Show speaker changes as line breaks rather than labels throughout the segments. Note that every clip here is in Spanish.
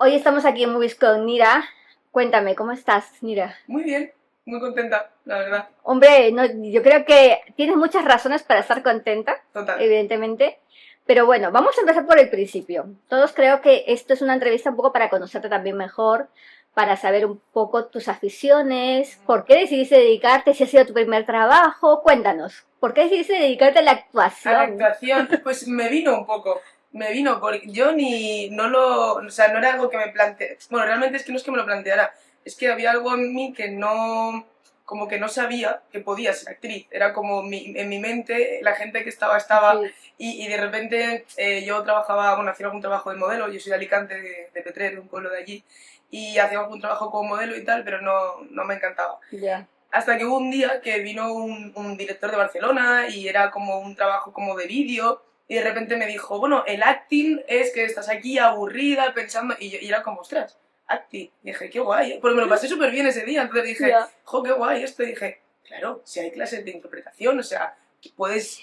Hoy estamos aquí en Movies con Nira. Cuéntame, ¿cómo estás, Nira?
Muy bien, muy contenta, la verdad.
Hombre, no, yo creo que tienes muchas razones para estar contenta,
Total.
evidentemente. Pero bueno, vamos a empezar por el principio. Todos creo que esto es una entrevista un poco para conocerte también mejor, para saber un poco tus aficiones, por qué decidiste dedicarte, si ha sido tu primer trabajo. Cuéntanos, ¿por qué decidiste dedicarte a la
A la
actuación?
actuación, pues me vino un poco. Me vino, porque yo ni, no lo, o sea, no era algo que me planteé. Bueno, realmente es que no es que me lo planteara, es que había algo en mí que no, como que no sabía que podía ser actriz. Era como en mi mente, la gente que estaba,
Sí.
y de repente yo trabajaba, bueno, hacía algún trabajo de modelo, yo soy de Alicante, de Petrer, un pueblo de allí, y hacía algún trabajo como modelo y tal, pero no me encantaba.
Ya.
Hasta que hubo un día que vino un director de Barcelona y era como un trabajo como de vídeo y de repente me dijo, bueno, el acting es que estás aquí aburrida pensando y era como, ostras, acting. Y dije, qué guay, porque me lo pasé súper bien ese día, entonces dije,
Ya.
jo, qué guay esto, y dije, claro, si hay clases de interpretación, o sea, puedes,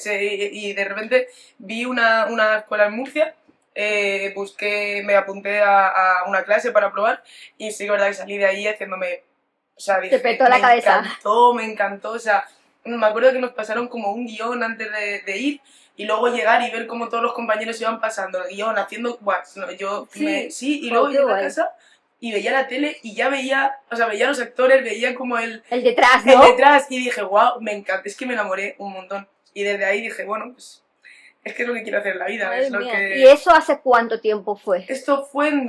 y de repente vi una escuela en Murcia, busqué, me apunté a una clase para probar y sí que es verdad que salí de ahí haciéndome, o sea,
Te
dije,
petó la cabeza.
me encantó, o sea, me acuerdo que nos pasaron como un guión antes de ir y luego llegar y ver cómo todos los compañeros iban pasando el guión, haciendo, buah, no,
Sí.
sí, y
Jo,
luego
qué
llegué a
guay.
casa y veía la tele y ya veía, o sea, veía a los actores, veía como
El detrás,
el
¿no?
detrás y dije, wow, me encanta, es que me enamoré un montón. Y desde ahí dije, bueno, pues es que es lo que quiero hacer en la vida,
Madre
es lo
mía. ¿Y
que...
eso hace cuánto tiempo fue?
Esto fue en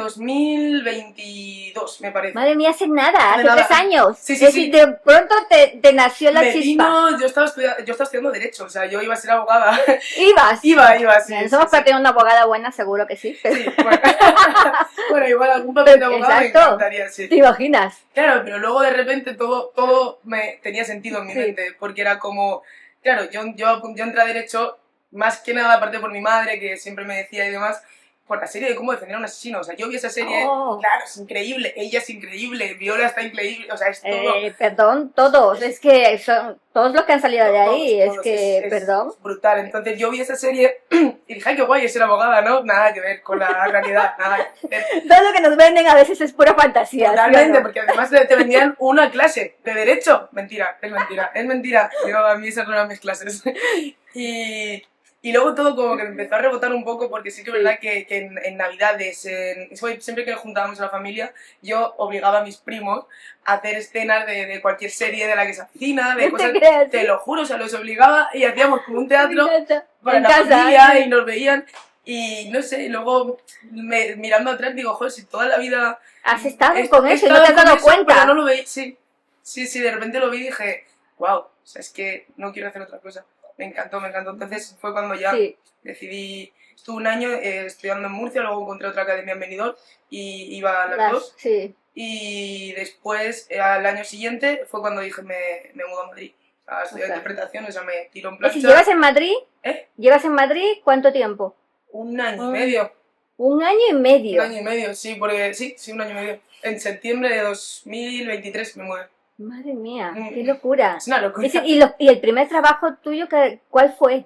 2022, me parece.
Madre mía, hace nada,
Hace
hace tres
nada.
años.
Sí, sí,
Es decir,
sí.
de pronto te nació la
Me
chispa.
vino, yo estaba estudiando Derecho, o sea, yo iba a ser abogada.
Ibas.
Sí,
Nos
sí,
hemos
sí.
perdido una abogada buena, seguro que sí. Pero,
Sí, bueno. Bueno, igual algún papel de abogada me
exacto.
encantaría, sí.
¿Te imaginas?
Claro, pero luego de repente todo me tenía sentido en mi
Sí.
mente, porque era como, claro, yo entré a Derecho, más que nada, aparte por mi madre, que siempre me decía y demás, por la serie de cómo defender a un asesino. O sea, yo vi esa serie,
Oh,
claro, es increíble, ella es increíble, Viola está increíble, o sea, es todo,
perdón, todos. Es que son todos los que han salido de ahí. Es
todos,
que, perdón.
es brutal. Entonces yo vi esa serie y dije, ay, qué guay es ser abogada, ¿no? Nada que ver con la realidad, nada que ver.
Todo lo que nos venden a veces es pura fantasía, ¿sí o
Totalmente,
no?
porque además te vendían una clase de derecho. Mentira, es mentira, es mentira. Yo, a mí esas no eran mis clases. Y, y luego todo como que me empezó a rebotar un poco porque sí que es verdad que en Navidades, siempre que nos juntábamos a la familia, yo obligaba a mis primos a hacer escenas de cualquier serie de la que se avecina, de
No te
cosas,
creas,
te
¿sí?
lo juro, o sea, los obligaba y hacíamos como un
Me
teatro
encanta.
para
En
la
casa,
familia y
sí.
nos veían. Y no sé, luego mirando atrás digo, joder, si toda la vida
Has estado con
he
eso y no te
estado
has
con
dado
eso, pero no
cuenta.
lo veía, sí. Sí, sí, de repente lo vi y dije, wow, o sea, es que no quiero hacer otra cosa. Me encantó, me encantó. Entonces fue cuando ya
Sí,
decidí, estuve un año estudiando en Murcia, luego encontré otra academia en Benidorm y iba a las dos.
sí.
Y después, al año siguiente, fue cuando dije, me mudo a Madrid a estudiar
Ostras.
interpretación, o sea, me tiro en
Es decir, ¿llevas
plancha.
en Madrid?
¿Eh?
¿Llevas en Madrid cuánto tiempo?
Un año y
Un,
medio.
un año y
Un
medio.
año y medio, sí, porque sí, un año y medio. En septiembre de 2023 me mueve.
Madre mía, qué
Mm,
locura.
Es una
Es decir,
locura.
y el primer trabajo tuyo, ¿cuál fue?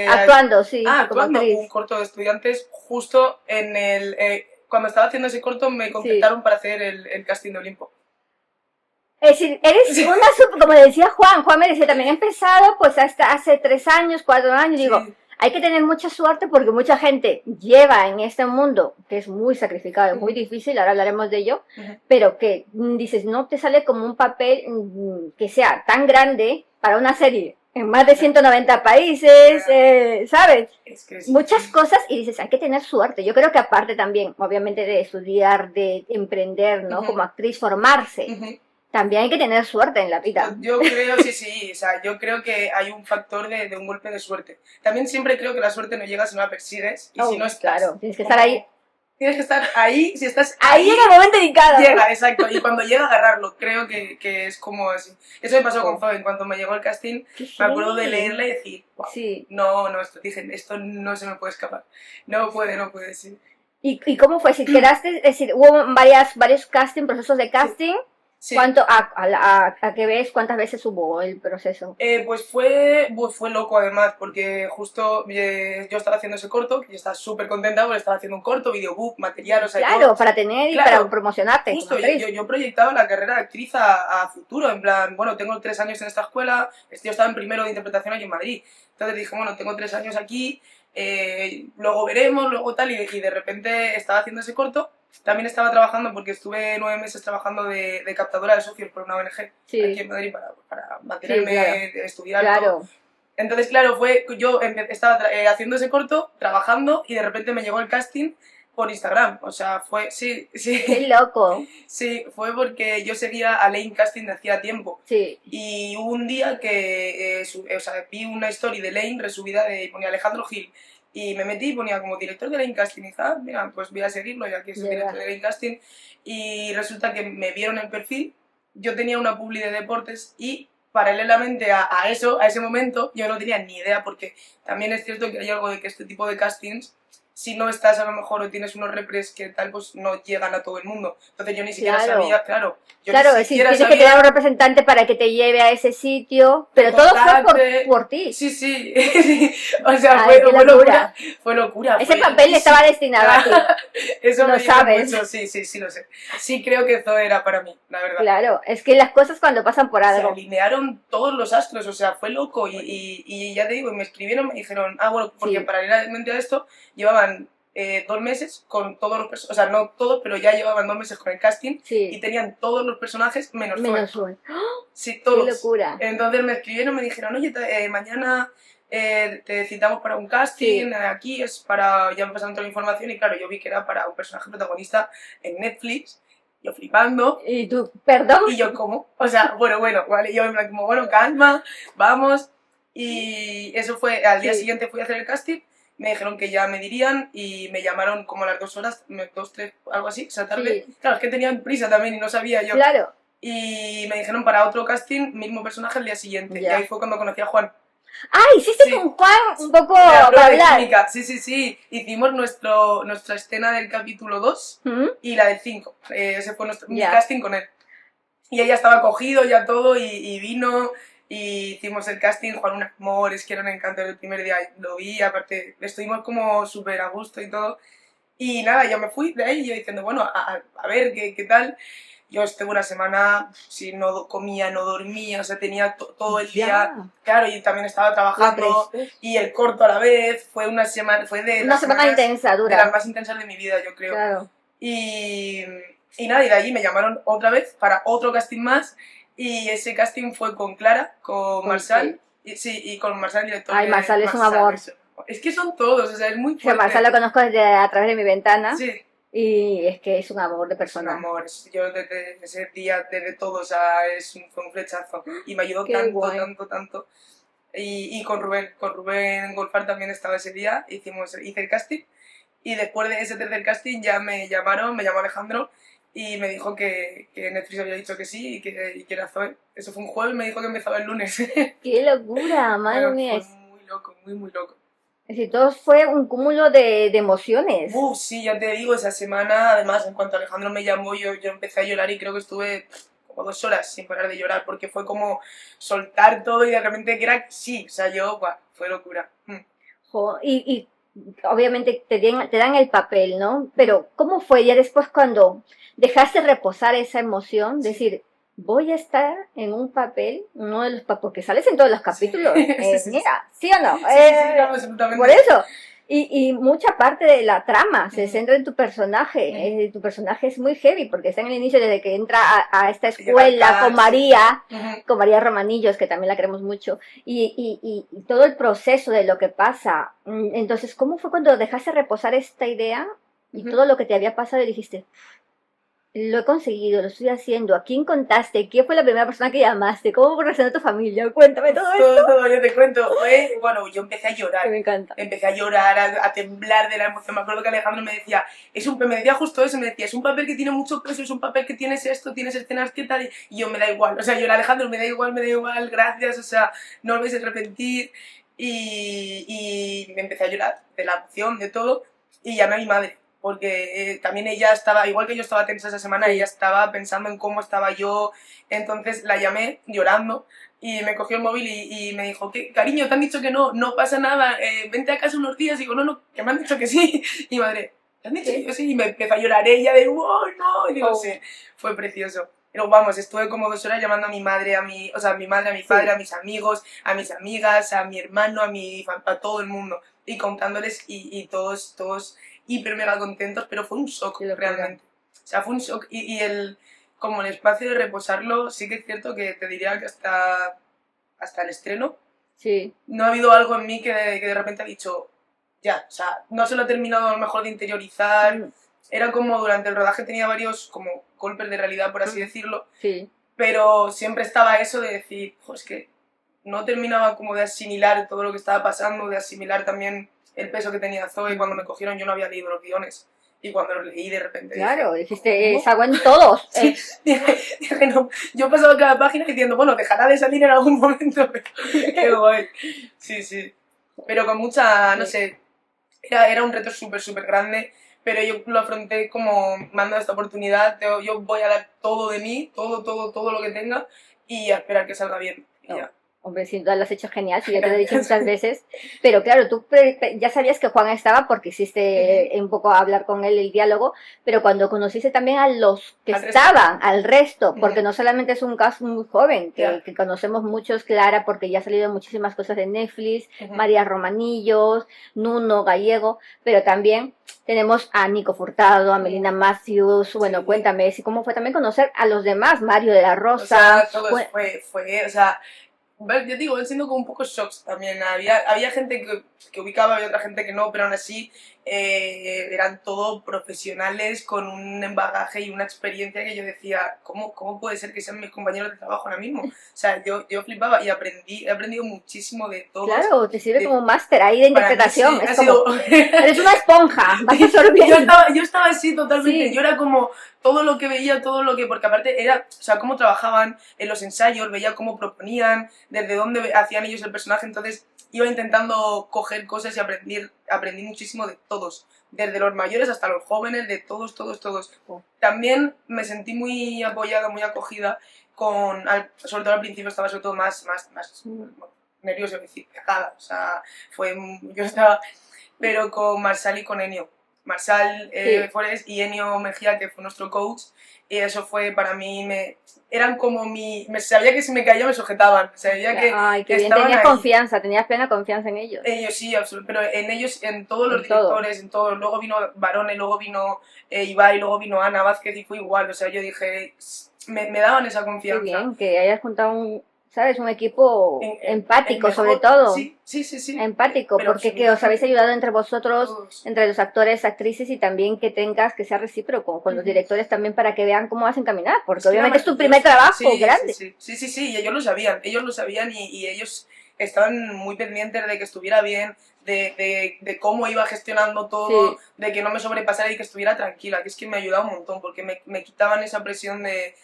Actuando, sí, como
Actuando un
actriz.
corto de estudiantes justo en el... cuando estaba haciendo ese corto me
Sí.
contactaron para hacer el casting de Olimpo.
Es decir, eres
Sí,
una, como decía Juan me decía, también he empezado pues hasta hace 3 años, 4 años, digo,
sí.
hay que tener mucha suerte porque mucha gente lleva en este mundo, que es muy sacrificado, es muy
Ujú,
difícil, ahora hablaremos de ello,
ujú.
pero que dices, no te sale como un papel que sea tan grande para una serie en más de
Ya,
190 países,
ya.
¿sabes?
Es que sí.
Muchas cosas y dices, hay que tener suerte. Yo creo que aparte también, obviamente de estudiar, de emprender, ¿no?
Ujú,
Como actriz, formarse,
ujú.
también hay que tener suerte en la vida.
Yo creo, sí, sí, o sea, yo creo que hay un factor de un golpe de suerte. También siempre creo que la suerte no llega si no la persigues y si
Oh,
no estás.
claro, tienes que estar ahí.
Tienes que estar ahí, si estás
Ahí
ahí,
llega el momento indicado.
llega, exacto. Y cuando llega, agarrarlo. Creo que es como así. Eso me pasó con
Oh,
Zoe. En cuanto me llegó el casting,
qué
me acuerdo de
heavy.
leerla y decir, wow,
Sí.
no, dije, esto no se me puede escapar. No puede, sí.
¿Y cómo fue? Si quedaste, es decir, hubo varios casting, procesos de
Sí.
casting.
Sí.
¿A qué ves? ¿Cuántas veces hubo el proceso?
Pues fue loco además, porque justo yo estaba haciendo ese corto, que yo estaba súper contenta porque estaba haciendo un corto, videobook, material, o sea,
Claro, para tener y para
claro,
promocionarte como
justo, yo,
actriz.
yo, yo proyectaba la carrera de actriz a futuro, en plan, bueno, tengo 3 años en esta escuela, yo estaba en primero de interpretación aquí en Madrid, entonces dije, bueno, tengo 3 años aquí, luego veremos, luego tal, y de repente estaba haciendo ese corto. También estaba trabajando, porque estuve 9 meses trabajando de captadora de socios por una ONG aquí
Sí,
en Madrid para
sí, claro,
mantenerme, estudiar todo.
claro.
Entonces, claro, yo estaba haciendo ese corto, trabajando, y de repente me llegó el casting por Instagram. O sea, sí,
Qué
sí,
loco.
sí, fue porque yo seguía a Lane Casting de hacía tiempo.
Sí,
Y hubo un día que o sea, vi una story de Lane resubida y ponía Alejandro Gil. Y me metí y ponía como director de Lane Casting. Y dije, mira, pues voy a seguirlo ya que es el director
lleva.
de Lane Casting. Y resulta que me vieron el perfil. Yo tenía una publi de deportes y paralelamente a ese momento, yo no tenía ni idea, porque también es cierto que hay algo de que este tipo de castings, si no estás a lo mejor o tienes unos repres que tal, pues no llegan a todo el mundo. Entonces yo ni siquiera
Claro.
sabía, claro, yo
Claro,
ni
es decir,
siquiera
tienes que tener
sabía
un representante para que te lleve a ese sitio,
que
pero todo fue
contarte.
por ti.
Sí, sí. O sea,
Ay, qué
fue locura,
locura.
fue locura,
Ese
fue
papel estaba
loquísimo.
destinado a ti,
Eso
lo
me dijeron
sabes.
mucho, sí, sí, sí, lo sé. Sí, creo que eso era para mí, la verdad.
Claro, es que las cosas cuando pasan por
Se
algo.
alinearon todos los astros, o sea, fue loco. Y ya te digo, me escribieron, me dijeron, bueno, porque
Sí,
paralelamente a esto llevaban 2 meses con todos los personajes, o sea, no todos, pero ya llevaban 2 meses con el casting y
sí,
tenían todos los personajes menos Zoe.
menos uno.
Sí,
Qué
todos.
locura.
Entonces me escribieron, me dijeron, oye, mañana te citamos para un casting,
Sí.
aquí es para, ya me pasaron toda la información y claro, yo vi que era para un personaje protagonista en Netflix, yo flipando.
¿Y tú, perdón?
Y yo, ¿cómo? O sea, bueno, vale, yo en plan como, bueno, calma, vamos. Y eso fue, al día
Sí,
siguiente fui a hacer el casting, me dijeron que ya me dirían y me llamaron como a las 2 horas, 2, 3, algo así, esa tarde.
sí,
Claro, es que tenían prisa también y no sabía yo.
claro,
Y me dijeron para otro casting, mismo personaje el día siguiente. Y ahí
ya.
fue cuando conocí a Juan.
Ah, hiciste
Sí,
con Juan un poco
la
para
prueba de
hablar.
química, sí, sí, sí. Hicimos nuestra escena del capítulo 2
¿Mm?
y la del 5. Ese fue mi
Ya.
casting con él. Y ella estaba cogido ya todo y vino y hicimos el casting. Juan, un amor, es que era un encanto el primer día. Lo vi, aparte, estuvimos como súper a gusto y todo. Y nada, yo me fui de ahí, yo diciendo, bueno, a ver qué tal. Yo estuve una semana, si no comía, no dormía, o sea, tenía todo el día,
Ya.
claro, y también estaba
Lo
trabajando,
prestas.
y el corto a la vez, fue una semana, fue de
Una
las
semana
semanas,
intensa,
de las
dura.
más intensas de mi vida, yo creo.
Claro.
Y, y nada, y de allí me llamaron otra vez para otro casting más, y ese casting fue con Clara, con Marsal, sí, y con Marsal, el director
Ay,
de
Marsal es un amor.
Es que son todos, o sea, es muy
Que a Marsal lo
fuerte.
conozco a través de mi ventana
Sí,
y es que es un amor de
es un
persona.
amor. Yo desde ese día, desde todo, o sea, fue un flechazo. Y me ayudó
Qué
tanto,
guay.
tanto, tanto. Y con Rubén Golfar también estaba ese día, hice el casting. Y después de ese tercer casting ya me llamaron, me llamó Alejandro y me dijo que Netflix había dicho que sí y que era Zoe. Eso fue un jueves, me dijo que empezaba el lunes.
Qué locura, madre mía.
Fue muy loco, muy, muy loco.
Es decir, todo fue un cúmulo de emociones.
Sí, ya te digo, esa semana, además, en cuanto Alejandro me llamó, yo empecé a llorar y creo que estuve como 2 horas sin parar de llorar, porque fue como soltar todo y de repente que era sí, o sea, fue locura.
Jo, y obviamente te dan el papel, ¿no? Pero ¿cómo fue ya después cuando dejaste reposar esa emoción? Decir, voy a estar en un papel, uno de los porque sales en todos los
Sí,
capítulos.
sí, sí, sí.
Mira, ¿sí o no?
Sí, sí, sí, no, absolutamente.
Por eso. Y mucha parte de la trama se
Ujú.
centra en tu personaje. Tu personaje es muy heavy porque está en el inicio desde que entra a esta
Llega al
escuela con
cast, sí.
María,
Ujú.
con María Romanillos, que también la queremos mucho, y todo el proceso de lo que pasa. Entonces, ¿cómo fue cuando dejaste reposar esta idea y
Ujú.
todo lo que te había pasado y dijiste, lo he conseguido, lo estoy haciendo? ¿A quién contaste? ¿Quién fue la primera persona que llamaste? ¿Cómo reaccionó tu familia? Cuéntame todo esto.
Todo, yo te cuento. Bueno, yo empecé a
Que
llorar.
me encanta.
Empecé a llorar, a temblar de la emoción. Me acuerdo que Alejandro me decía, me decía justo eso, me decía, es un papel que tiene mucho peso, es un papel que tienes esto, tienes escenas que tal, y yo me da igual. O sea, yo, Alejandro, me da igual, gracias, o sea, no os vais a arrepentir. Y me empecé a llorar de la emoción, de todo, y llamé a mi madre, porque también ella estaba, igual que yo estaba tensa esa semana, ella estaba pensando en cómo estaba yo, entonces la llamé llorando y me cogió el móvil y me dijo, ¿qué, cariño, te han dicho que no, no pasa nada, vente a casa unos días, y digo, no, no, que me han dicho que sí, y madre, ¿te han dicho que yo sí? Y me empezó a llorar ella de, wow, no, y digo, sí, fue precioso. Pero vamos, estuve como 2 horas llamando a mi madre, a mi madre, a mi padre, a mis amigos, a mis amigas, a mi hermano, a todo el mundo, y contándoles, y todos hiper mega contentos, pero fue un shock realmente. O sea, fue un shock, como el espacio de reposarlo, sí que es cierto que te diría que hasta el estreno, no ha habido algo en mí que de repente ha dicho, ya, o sea, no se lo he terminado a lo mejor de interiorizar. Era como durante el rodaje tenía varios como golpes de realidad, por así decirlo, pero siempre estaba eso de decir, es que no terminaba como de asimilar todo lo que estaba pasando, de asimilar también el peso que tenía Zoe. Cuando me cogieron yo no había leído los guiones, y cuando los leí de repente
claro,
dije,
dijiste, es agua en todos.
Sí, dije, no, yo pasaba cada página diciendo, bueno, dejará de salir en algún momento, pero qué guay. Sí, pero con mucha, no sé, era un reto súper grande, pero yo lo afronté como, mando esta oportunidad, yo voy a dar todo de mí, todo lo que tenga, y a esperar que salga bien. Y ya.
Hombre, sin duda lo has hecho genial, si ya te lo he dicho muchas veces. Pero claro, tú ya sabías que Juan estaba porque hiciste un poco hablar con él el diálogo, pero cuando conociste también a los que estaban, al resto, porque no solamente es un caso muy joven, que conocemos muchos, Clara, porque ya ha salido muchísimas cosas de Netflix, María Romanillos, Nuno Gallego, pero también tenemos a Nico Furtado, a Melina Matthews. Bueno, cuéntame, ¿cómo fue también conocer a los demás? Mario de la Rosa.
O sea, todo fue, o sea, yo digo, siendo como un poco shocks también. Había gente que ubicaba, había otra gente que no, pero aún así eran todos profesionales con un bagaje y una experiencia que yo decía, ¿cómo puede ser que sean mis compañeros de trabajo ahora mismo? O sea, yo flipaba y he aprendido muchísimo de todos.
Claro, te sirve como un máster ahí de interpretación. Sí, es como, eres una esponja, vas absorbiendo.
Yo estaba así totalmente, yo era como todo lo que veía, porque aparte era, o sea, cómo trabajaban en los ensayos, veía cómo proponían, desde dónde hacían ellos el personaje, entonces iba intentando coger cosas y aprendí muchísimo de todos, desde los mayores hasta los jóvenes, de todos. También me sentí muy apoyada, muy acogida, sobre todo al principio estaba sobre todo más nerviosa, decir, pegada, o sea, yo estaba, pero con Marsal y con Enio. Marsal Forest y Enio Mejía, que fue nuestro coach, y eso fue para mí, eran como sabía que si me caía me sujetaban, sabía que,
ay, qué bien, tenías confianza, tenías plena confianza en ellos.
Ellos sí, absolutamente, pero en ellos, en todos los directores, en todos, luego vino Barone, luego vino Ibai, luego vino Ana Vázquez y fue igual, o sea, yo dije, me daban esa confianza.
Qué bien, que hayas juntado ¿sabes? Un equipo empático, sobre todo.
Sí.
Empático, porque que os habéis ayudado entre vosotros, todos, entre los actores, actrices, y también que que sea recíproco con los directores también, para que vean cómo vas a encaminar, porque obviamente es tu primer trabajo grande.
Sí, y ellos lo sabían y ellos estaban muy pendientes de que estuviera bien, de cómo iba gestionando todo, de que no me sobrepasara y que estuviera tranquila, que es que me ayudaba un montón, porque me quitaban esa presión de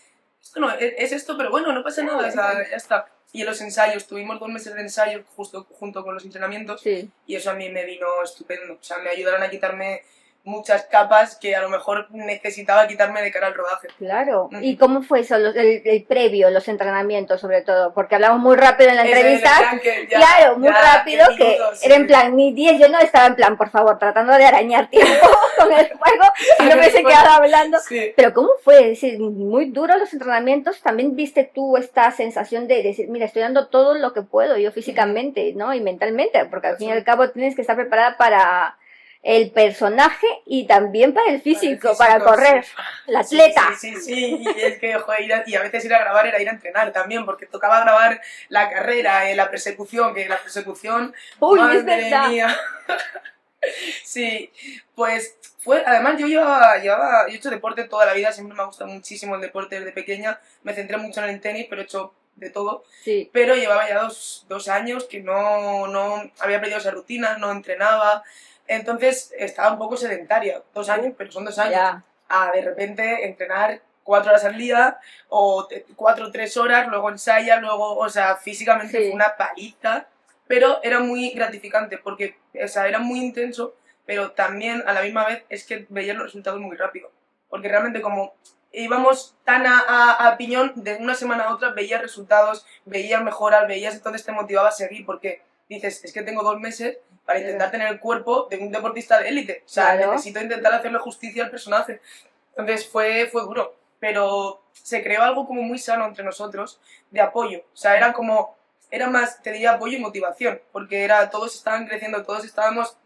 esto no, es esto, pero bueno, no pasa nada, o sea, ya está. Y en los ensayos, tuvimos 2 meses de ensayo justo junto con los entrenamientos, y eso a mí me vino estupendo, o sea, me ayudaron a quitarme muchas capas que a lo mejor necesitaba quitarme de cara al rodaje.
Claro. ¿Y cómo fue eso, el previo, los entrenamientos sobre todo? Porque hablamos muy rápido en la entrevista. Claro, muy rápido, que era en plan, ni 10, yo no estaba en plan, por favor, tratando de arañar tiempo con el juego, y no me hubiese quedado hablando. Pero ¿cómo fue? Es decir, muy duro los entrenamientos. ¿También viste tú esta sensación de decir, mira, estoy dando todo lo que puedo yo físicamente, ¿no? Y mentalmente, porque al fin y al cabo tienes que estar preparada para el personaje y también para el físico, para correr, la atleta.
Sí, y es que, joder, y a veces ir a grabar era ir a entrenar también, porque tocaba grabar la carrera, la persecución,
¡uy,
madre
es verdad!
Mía. Sí, pues además yo he hecho deporte toda la vida, siempre me ha gustado muchísimo el deporte desde pequeña, me centré mucho en el tenis, pero he hecho de todo, pero llevaba ya dos años que no había perdido esa rutina, no entrenaba. Entonces estaba un poco sedentaria, 2 años, pero son 2 años. A de repente entrenar 4 horas al día, o 4 o 3 horas, luego ensayar, o sea, físicamente fue una paliza, pero era muy gratificante, porque, o sea, era muy intenso, pero también a la misma vez es que veías los resultados muy rápido, porque realmente como íbamos tan a piñón, de una semana a otra veías resultados, veías mejoras, veías, entonces te motivaba a seguir, porque dices, es que tengo 2 meses para intentar tener el cuerpo de un deportista de élite, o sea,
Claro.
necesito intentar hacerle justicia al personaje. Entonces fue duro, pero se creó algo como muy sano entre nosotros, de apoyo, o sea, era más, te diría, apoyo y motivación, porque todos estaban creciendo, todos estábamos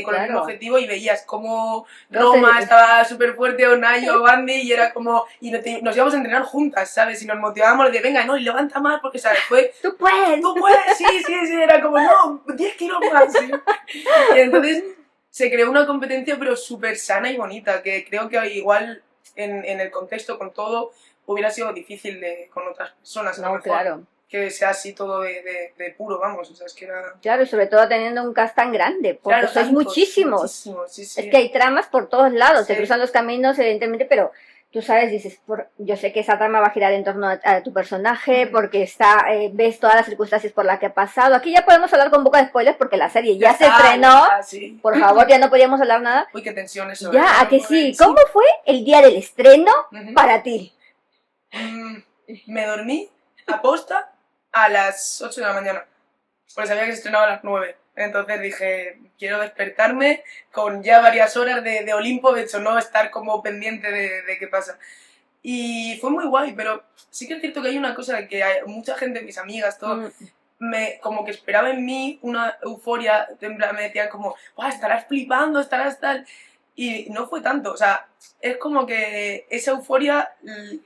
con el mismo
Claro.
objetivo y veías como
No sé.
Roma estaba súper fuerte, o Nayo, o Bandy, y era como, y nos íbamos a entrenar juntas, ¿sabes? Y nos motivábamos de, venga, no, y levanta más, porque, ¿sabes?
¡Tú puedes!
Tú puedes, sí, era como, no, 10 kilos más, ¿sí? Y entonces se creó una competencia, pero súper sana y bonita, que creo que igual en el contexto, con todo, hubiera sido difícil con otras personas, a lo
No,
mejor,
claro.
que sea así todo de puro, vamos, o sea, es que era...
Claro, y sobre todo teniendo un cast tan grande, porque
Claro,
sois
tantos,
muchísimos.
muchísimos, sí, sí.
Es que hay tramas por todos lados, se
Sí.
cruzan los caminos, evidentemente, pero tú sabes, dices, yo sé que esa trama va a girar en torno a tu personaje,
Ujú.
porque ves todas las circunstancias por las que ha pasado. Aquí ya podemos hablar con boca de spoilers, porque la serie ya se estrenó.
Sí.
Por favor, ya no podíamos hablar nada.
Uy, qué tensión eso.
Ya, ¿a que sí? ¿Cómo fue el día del estreno
Ujú.
para ti?
Me dormí aposta a las 8 de la mañana, porque sabía que se estrenaba a las 9. Entonces dije, quiero despertarme con ya varias horas de Olimpo, de hecho, no estar como pendiente de qué pasa. Y fue muy guay, pero sí que es cierto que hay una cosa que hay mucha gente, mis amigas, todo, como que esperaba en mí una euforia, en plan, me decían como, "Buah, estarás flipando, estarás tal", y no fue tanto, o sea, es como que esa euforia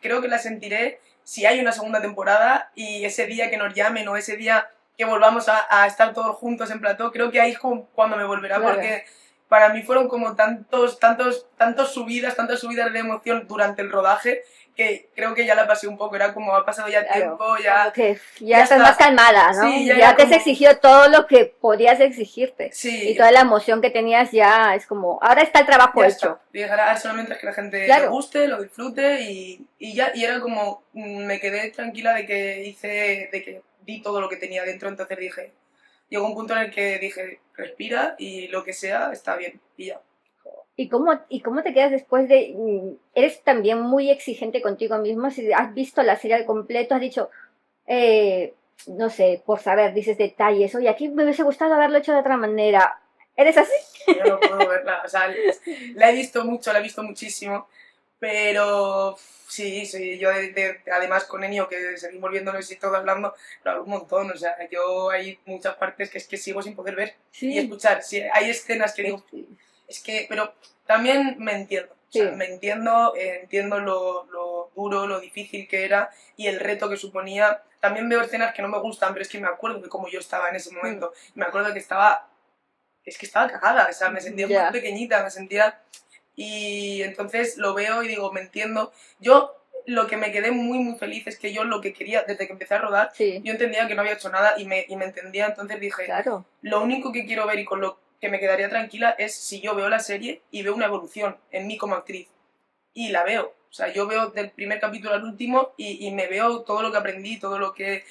creo que la sentiré si hay una segunda temporada y ese día que nos llamen o ese día que volvamos a estar todos juntos en plató, creo que ahí es como cuando me volverá,
Claro.
porque para mí fueron como tantas subidas de emoción durante el rodaje, que creo que ya la pasé un poco, era como ha pasado ya
Claro,
tiempo, ya...
como que ya
ya
estás
está.
más calmada, ¿no?
Sí, ya
ya
era
te has
como-
exigido todo lo que podías exigirte.
Sí,
Y toda la emoción que tenías ya es como, ahora está el trabajo
ya
hecho.
está. Y dejará solamente es que la gente
Claro.
le guste, lo disfrute y ya, y era como, me quedé tranquila de que di todo lo que tenía dentro, entonces dije, llegó un punto en el que dije, respira y lo que sea está bien, y ya.
¿Y cómo te quedas después de... eres también muy exigente contigo mismo? Si has visto la serie al completo, has dicho, no sé, por saber, dices detalles, oye, aquí me hubiese gustado haberlo hecho de otra manera. ¿Eres así?
Yo no puedo verla, o sea, la he visto mucho, la he visto muchísimo, pero sí, yo además con Enio, que seguimos viéndonos y todo hablando, lo hablo un montón, o sea, yo hay muchas partes que es que sigo sin poder ver y escuchar, sí, hay escenas que digo, es que, pero también me entiendo, o sea,
Sí.
me entiendo lo duro, lo difícil que era y el reto que suponía. También veo escenas que no me gustan, pero es que me acuerdo de cómo yo estaba en ese momento, me acuerdo que estaba cagada, o sea, me sentía
Ya.
muy pequeñita, me sentía... Y entonces lo veo y digo, me entiendo. Yo lo que me quedé muy, muy feliz es que yo lo que quería, desde que empecé a rodar,
Sí,
yo entendía que no había hecho nada y me entendía, entonces dije,
claro.
lo único que quiero ver y con lo que me quedaría tranquila es si yo veo la serie y veo una evolución en mí como actriz. Y la veo. O sea, yo veo del primer capítulo al último y me veo todo lo que aprendí, todo lo que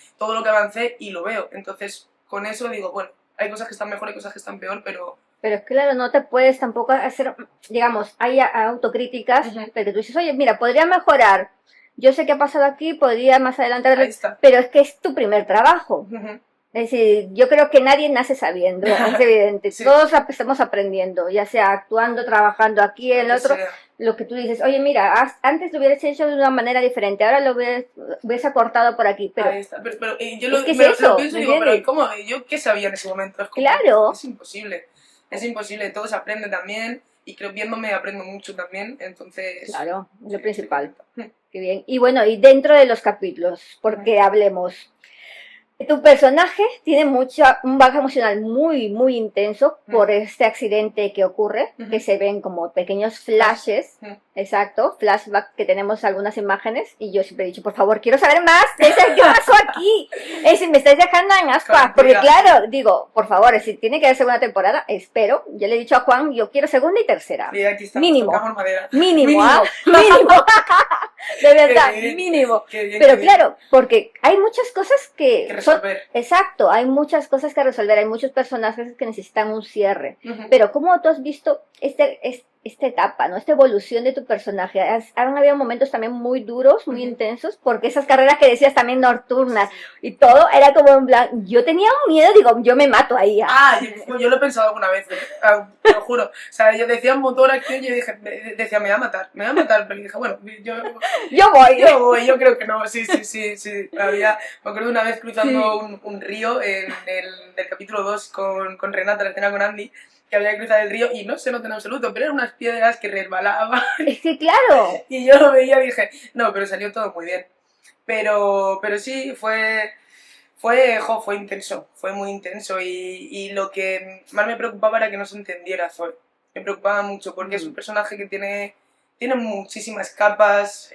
avancé y lo veo. Entonces, con eso digo, bueno, hay cosas que están mejor, hay cosas que están peor, pero...
Pero es claro, no te puedes tampoco hacer, digamos, hay autocríticas,
Ujú.
pero tú dices, oye, mira, podría mejorar. Yo sé qué ha pasado aquí, podría más adelante,
Ahí está.
pero es que es tu primer trabajo.
Ujú.
Es decir, yo creo que nadie nace sabiendo, es evidente.
Sí.
Todos estamos aprendiendo, ya sea actuando, trabajando aquí, en
Lo
el
que
otro.
sea.
Lo que tú dices, oye, mira, antes lo hubieras hecho de una manera diferente, ahora lo hubieras acortado por aquí. Pero
Ahí está. Pero yo
es
lo,
que es
me lo
eso,
pienso y
¿me
digo, pero
entiendes?
¿cómo? ¿Yo qué sabía en ese momento? Es como,
Claro.
es imposible. Es imposible. Todo se aprende también y creo viéndome aprendo mucho también. Entonces...
Claro, lo
sí,
principal.
sí.
Qué bien. Y bueno, y dentro de los capítulos, porque hablemos. Tu personaje tiene un bagaje emocional muy, muy intenso por este accidente que ocurre, que se ven como pequeños flashes, exacto, flashback que tenemos algunas imágenes, y yo siempre he dicho, por favor, quiero saber más de qué pasó aquí. Es decir, me estáis dejando en ascuas, porque claro, digo, por favor, si tiene que haber segunda temporada, espero, ya le he dicho a Juan, yo quiero segunda y tercera.
Y aquí estamos,
Mínimo.
tocamos madera.
Mínimo, ¿ah? Mínimo. De verdad,
Qué bien,
mínimo.
qué bien,
Pero
qué bien.
claro, porque hay muchas cosas
Que
que
resolver.
exacto, hay muchas cosas que resolver, hay muchos personajes que necesitan un cierre.
Ujú.
Pero ¿cómo tú has visto esta etapa, ¿no? Esta evolución de tu personaje? Han habido momentos también muy duros, muy
Ujú.
intensos, porque esas carreras que decías también nocturnas
Sí.
y todo era como en plan, yo tenía un miedo, digo, yo me mato ahí.
Yo lo he pensado alguna vez, te lo juro. O sea, yo decía motor, acción, y yo dije, decía, me va a matar, pero dije, bueno, yo creo que no, sí. Me acuerdo una vez cruzando un río en del capítulo 2 con Renata, la escena con Andy, que había que cruzar el río y no se nota en absoluto, pero eran unas piedras que resbalaban.
Es que claro.
Y yo lo veía y dije, no, pero salió todo muy bien. Pero sí, fue intenso, fue muy intenso y lo que más me preocupaba era que no se entendiera Zoe. Me preocupaba mucho porque es un personaje que tiene muchísimas capas,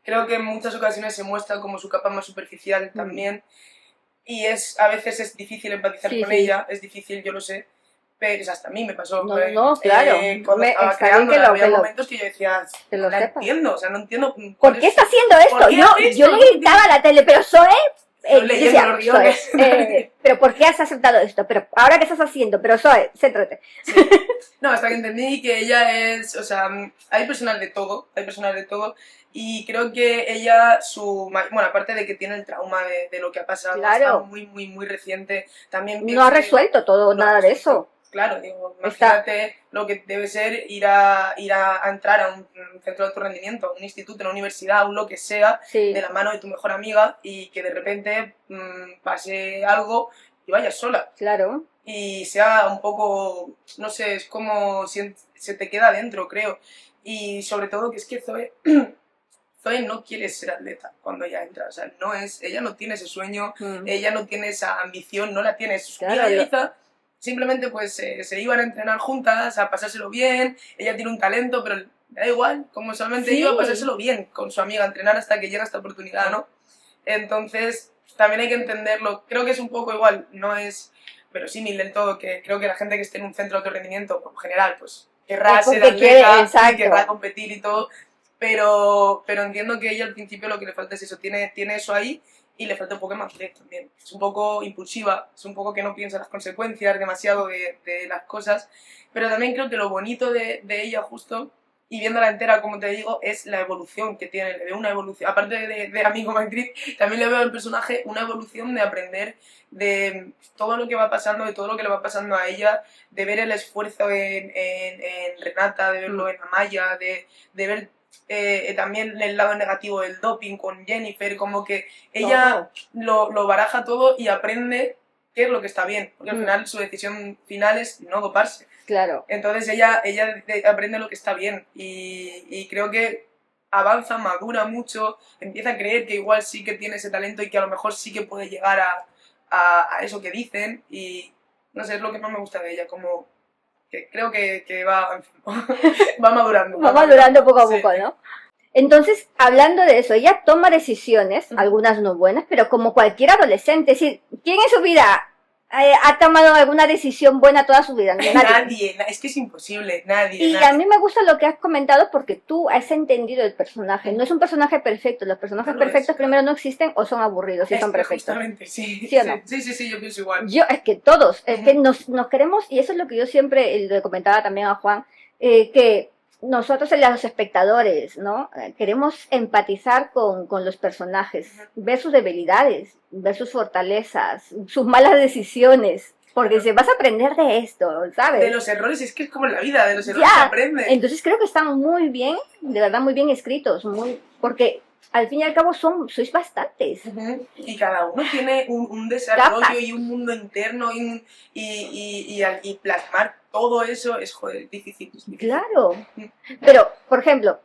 creo que en muchas ocasiones se muestra como su capa más superficial también y a veces es difícil empatizar con ella, es difícil, yo lo sé, pero hasta a mí me pasó.
No, claro.
Cuando estaba
Está bien
creándola, había
que
momentos que yo decía,
que
no
lo
la
sepas.
entiendo, o sea, no entiendo
¿Por qué está haciendo esto?
¿Por qué hace
Yo
esto?
le gritaba a la tele, pero Zoe,
Yo leyendo los guiones.
pero ¿por qué has aceptado esto? Pero ahora qué estás haciendo, pero Zoe, céntrate.
Sí. No, hasta que entendí que ella es, o sea, hay personal de todo, y creo que ella, bueno, aparte de que tiene el trauma de lo que ha pasado,
Claro.
está muy reciente, también
No ha resuelto todo,
no ha
nada de
resuelto.
eso.
Claro, digo, imagínate lo que debe ser ir a entrar a un centro de alto rendimiento, a un instituto, a una universidad, a un lo que sea,
Sí,
de la mano de tu mejor amiga y que de repente pase algo y vayas sola.
claro.
Y sea un poco, no sé, es como si se te queda dentro, creo. Y sobre todo que es que Zoe no quiere ser atleta cuando ella entra, o sea, ella no tiene ese sueño, ella no tiene esa ambición, no la tiene. Su amiga Yaiza simplemente pues se iban a entrenar juntas, a pasárselo bien, ella tiene un talento, pero le da igual, como solamente iba a pasárselo bien con su amiga, a entrenar hasta que llega esta oportunidad, ¿no? Entonces, también hay que entenderlo, creo que es un poco igual, no es verosímil del todo, que creo que la gente que esté en un centro de alto rendimiento, por general, pues querrá ser atleta y querrá competir y todo, pero entiendo que ella al principio lo que le falta es eso, tiene eso ahí y le falta un poco de madurez también. Es un poco impulsiva, es un poco que no piensa las consecuencias demasiado de las cosas, pero también creo que lo bonito de ella justo, y viéndola entera, como te digo, es la evolución que tiene. Le veo una evolución, aparte de amigo actriz, también le veo al personaje una evolución de aprender de todo lo que va pasando, de todo lo que le va pasando a ella, de ver el esfuerzo en Renata, de verlo en Amaya, de ver también el lado negativo del doping con Jennifer, como que ella lo baraja todo y aprende qué es lo que está bien, porque al final su decisión final es no doparse.
Claro.
Entonces ella aprende lo que está bien y creo que avanza, madura mucho, empieza a creer que igual sí que tiene ese talento y que a lo mejor sí que puede llegar a eso que dicen y no sé, es lo que más me gusta de ella, como que creo que va madurando.
Va madurando poco a poco, ¿no? Entonces, hablando de eso, ella toma decisiones, algunas no buenas, pero como cualquier adolescente, es decir, ¿quién en su vida ha tomado alguna decisión buena toda su vida?
Nadie, es que es imposible, nadie.
Y a mí me gusta lo que has comentado porque tú has entendido el personaje. No es un personaje perfecto, los personajes perfectos primero no existen o son aburridos y son perfectos.
Justamente, sí.
¿Sí o no?
Sí, yo pienso igual.
Es que todos, es que nos queremos, y eso es lo que yo siempre le comentaba también a Juan, que nosotros los espectadores, ¿no? Queremos empatizar con los personajes, ver sus debilidades, ver sus fortalezas, sus malas decisiones, porque se vas a aprender de esto, ¿sabes?
De los errores, es que es como en la vida, de los errores se aprende.
Entonces creo que están muy bien, de verdad muy bien escritos, porque al fin y al cabo sois bastantes.
Y cada uno tiene un desarrollo y un mundo interno y plasmar todo eso es, joder, difícil.
Claro. Pero, por ejemplo,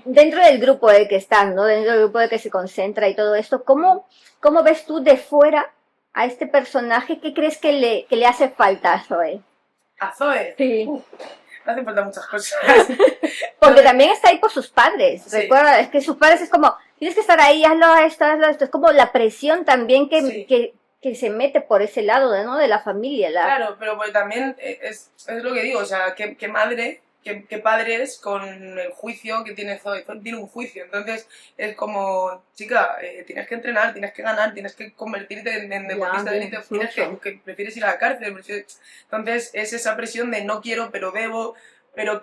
dentro del grupo de que están, ¿no? Dentro del grupo de que se concentra y todo esto, ¿cómo ves tú de fuera a este personaje? ¿Qué crees que le hace falta a Zoe?
¿A Zoe?
Sí.
Le hacen falta muchas cosas.
Porque también está ahí por sus padres. Sí. Recuerda, es que sus padres es como, tienes que estar ahí, hazlo esto. Es como la presión también que se mete por ese lado, ¿no? De la familia.
Claro, pero pues también es lo que digo, o sea, ¿qué madre qué padres con el juicio que tiene Zoe. Zoe tiene un juicio, entonces es como, chica, tienes que entrenar, tienes que ganar, tienes que convertirte en deportista de élite, tienes que prefieres ir a la cárcel. Entonces es esa presión de no quiero, pero debo, pero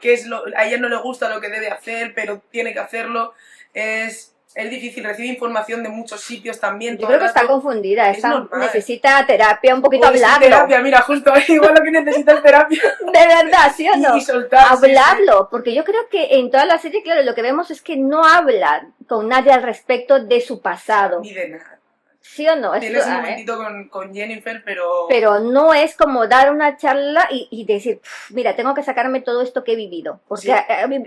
a ella no le gusta lo que debe hacer, pero tiene que hacerlo. Es difícil, recibe información de muchos sitios también.
Yo creo que está confundida,
normal.
necesita terapia, un poquito
Pues
hablarlo.
terapia, mira, justo igual lo que necesita es terapia.
De verdad, ¿sí o no?
Y soltar,
hablarlo, porque yo creo que en toda la serie, claro, lo que vemos es que no habla con nadie al respecto de su pasado.
Ni de nada.
¿Sí o no?
Tienes un momentito con Jennifer, pero...
Pero no es como dar una charla y decir, mira, tengo que sacarme todo esto que he vivido. Porque sí,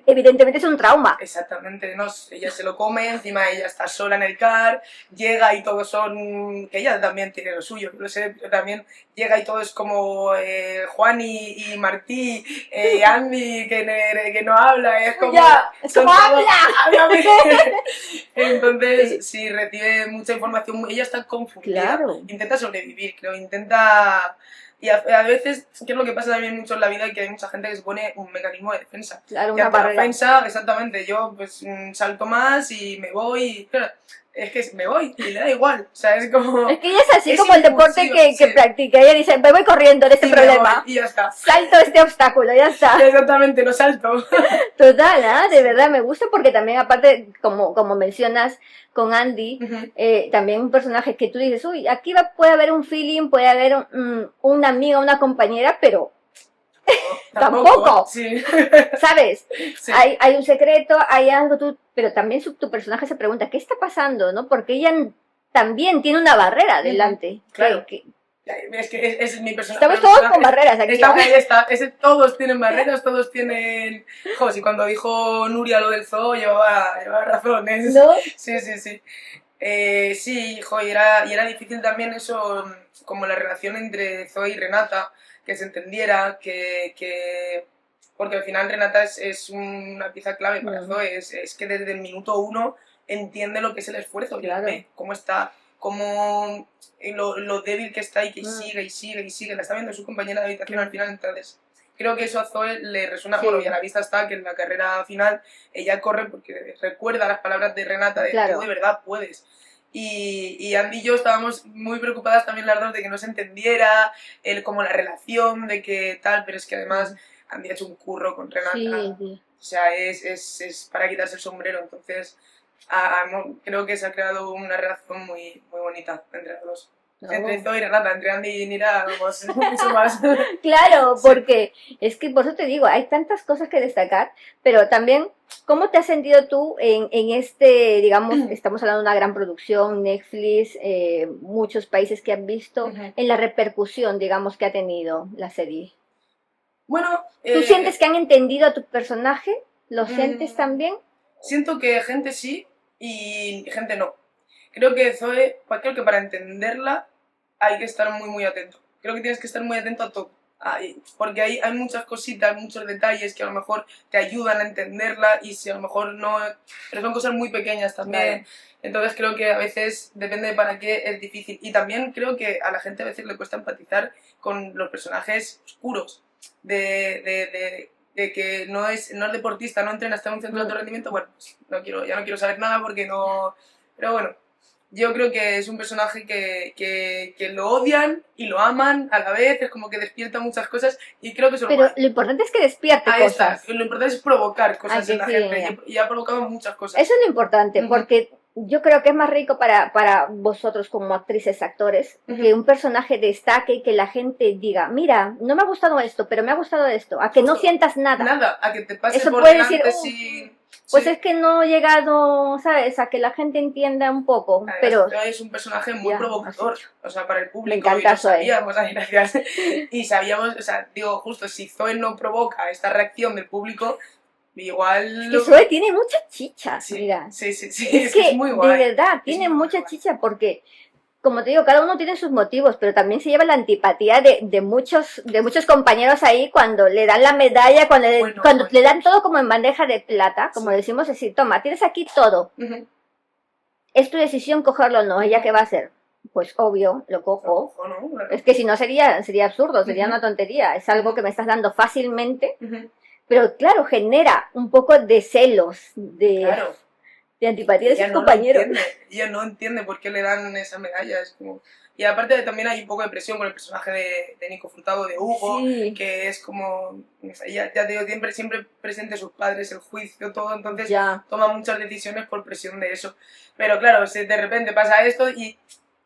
evidentemente es un trauma.
Exactamente, no, ella se lo come, encima ella está sola en el car, llega y todos son... que ella también tiene lo suyo, lo sé, pero también llega y todo es como Juan y Martí, Andy que no habla, es como...
Ya, es como ¡habla!
¡Háblame! Entonces, sí, recibe mucha información, ella está confundida,
claro.
Intenta sobrevivir, creo, intenta... Y a veces, ¿qué es lo que pasa también mucho en la vida? Que hay mucha gente que se pone un mecanismo de defensa.
Claro, una barrera.
Defensa, exactamente, yo pues salto más y me voy, claro, es que me voy y le da igual, o sea, es como...
Es que ella es así como el deporte que practica, ella dice, me voy corriendo de este problema.
Y ya está.
Salto este obstáculo, ya está.
Exactamente, lo salto.
Total, de verdad me gusta porque también aparte, como mencionas con Andy, también un personaje que tú dices, uy, aquí puede haber un feeling, puede haber una amiga, una compañera, pero tampoco.
Sí.
¿Sabes?
Sí.
Hay un secreto, hay algo, pero también tu personaje se pregunta, ¿qué está pasando? ¿No? Porque ella también tiene una barrera delante.
Claro. Es que es mi personaje.
Estamos todos con barreras aquí.
Todos tienen barreras, todos tienen... Jo, si cuando dijo Nuria lo del zoo, llevaba razones.
¿No?
Sí. Sí, jo, y era difícil también eso, como la relación entre Zoe y Renata, que se entendiera, porque al final Renata es una pieza clave para Zoe, es que desde el minuto 1 entiende lo que es el esfuerzo,
claro.
Cómo está, cómo lo débil que está y que sigue, la está viendo su compañera de habitación al final, entonces creo que eso a Zoe le resuena, bueno, y a la vista está que en la carrera final ella corre porque recuerda las palabras de Renata de tú de verdad puedes. Y Andy y yo estábamos muy preocupadas también las dos de que no se entendiera como la relación, de que tal, pero es que además Andy ha hecho un curro con Renata, o sea, es para quitarse el sombrero, entonces creo que se ha creado una relación muy, muy bonita entre los dos. Entre Zoe y Renata, entre Andy y Nira, vamos, mucho más.
Claro, porque es que por eso te digo, hay tantas cosas que destacar, pero también, ¿cómo te has sentido tú en este, digamos, estamos hablando de una gran producción, Netflix, muchos países que han visto, en la repercusión, digamos, que ha tenido la serie?
Bueno...
¿Tú sientes que han entendido a tu personaje? ¿Lo sientes también?
Siento que gente sí y gente no. Creo que Zoe, creo que para entenderla hay que estar muy, muy atento. Creo que tienes que estar muy atento a todo. Porque hay muchas cositas, muchos detalles que a lo mejor te ayudan a entenderla y si a lo mejor no... Pero son cosas muy pequeñas también. Vale. Entonces creo que a veces, depende de para qué, es difícil. Y también creo que a la gente a veces le cuesta empatizar con los personajes oscuros. De que no es deportista, no entrena, está en un centro de alto rendimiento. Bueno, pues ya no quiero saber nada porque no... Pero bueno... Yo creo que es un personaje que lo odian y lo aman a la vez, es como que despierta muchas cosas y creo que eso
Pero lo importante es que despierte cosas.
Lo importante es provocar cosas en la gente y ha provocado muchas cosas.
Eso es lo importante, porque yo creo que es más rico para vosotros como actrices, actores, que un personaje destaque y que la gente diga, mira, no me ha gustado esto, pero me ha gustado esto, a que no sientas nada.
Nada, a que te pase
eso
por
puede
delante
decir,
sin...
Pues es que no he llegado, ¿sabes? A que la gente entienda un poco, pero...
Es un personaje muy provocador, o sea, para el público.
Me encanta
y sabíamos, gracias. Y sabíamos, o sea, digo, justo, si Zoe no provoca esta reacción del público, igual...
Es que Zoe tiene mucha chicha, mira.
Sí,
es que es muy guay. De verdad, tiene mucha chicha porque... Como te digo, cada uno tiene sus motivos, pero también se lleva la antipatía de muchos compañeros ahí cuando le dan la medalla, cuando le dan todo como en bandeja de plata, como decimos, es decir, toma, tienes aquí todo. Es tu decisión cogerlo o no, ¿ella qué va a hacer? Pues obvio, lo cojo. Es que si no sería absurdo, sería una tontería. Es algo que me estás dando fácilmente, pero claro, genera un poco de celos,
Claro.
de antipatía de
Ella
sus
no lo
compañeros.
entiende, ella no entiende por qué le dan esa medalla, es como... Y aparte también hay un poco de presión con el personaje de Nico Furtado, de Hugo,
Sí,
que es como... Ya te digo, siempre presente sus padres, el juicio, todo, entonces
ya,
toma muchas decisiones por presión de eso. Pero claro, de repente pasa esto y